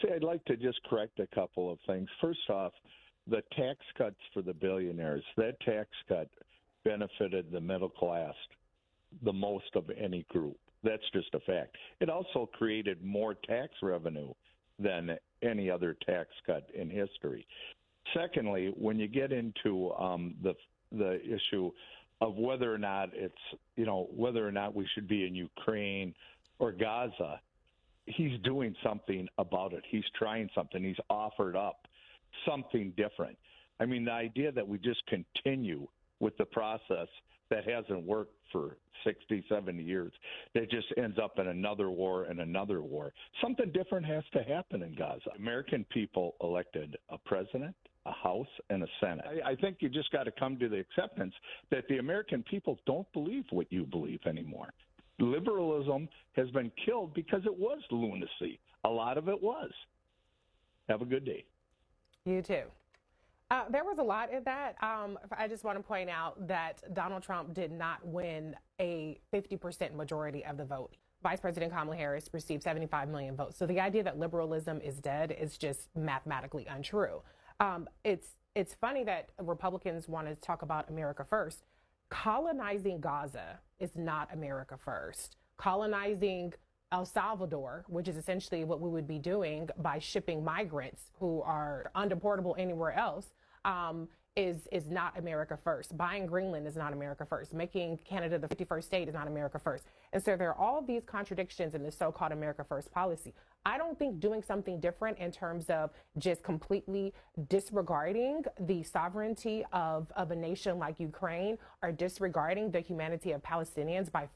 See, I'd like to just correct a couple of things. First off, the tax cuts for the billionaires, that tax cut benefited the middle class the most of any group. That's just a fact. It also created more tax revenue than any other tax cut in history. Secondly, when you get into the issue of whether or not whether or not we should be in Ukraine or Gaza, he's doing something about it. He's trying something. He's offered up something different. I mean, the idea that we just continue with the process that hasn't worked for 60, 70 years, that just ends up in another war and another war. Something different has to happen in Gaza. American people elected a president, a House, and a Senate. I think you just got to come to the acceptance that the American people don't believe what you believe anymore. Liberalism has been killed because it was lunacy. A lot of it was. Have a good day. You too. There was a lot in that. I just want to point out that Donald Trump did not win a 50% majority of the vote. Vice President Kamala Harris received 75 million votes. So the idea that liberalism is dead is just mathematically untrue. It's funny that Republicans want to talk about America first. Colonizing Gaza is not America first. Colonizing El Salvador, which is essentially what we would be doing by shipping migrants who are undeportable anywhere else, is not America first. Buying Greenland is not America first. Making Canada the 51st state is not America first. And so there are all these contradictions in the so-called America first policy. I don't think doing something different in terms of just completely disregarding the sovereignty of a nation like Ukraine or disregarding the humanity of Palestinians by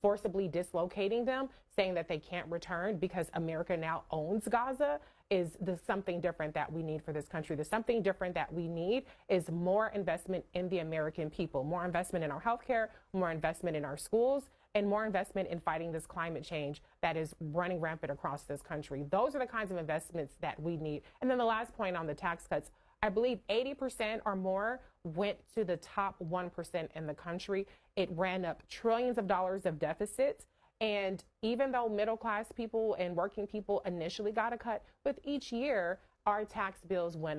forcibly dislocating them, saying that they can't return because America now owns Gaza, is the something different that we need for this country. The something different that we need is more investment in the American people, more investment in our healthcare, more investment in our schools, and more investment in fighting this climate change that is running rampant across this country. Those are the kinds of investments that we need. And then the last point on the tax cuts, I believe 80% or more went to the top 1% in the country. It ran up trillions of dollars of deficits. And even though middle class people and working people initially got a cut, with each year, our tax bills went up.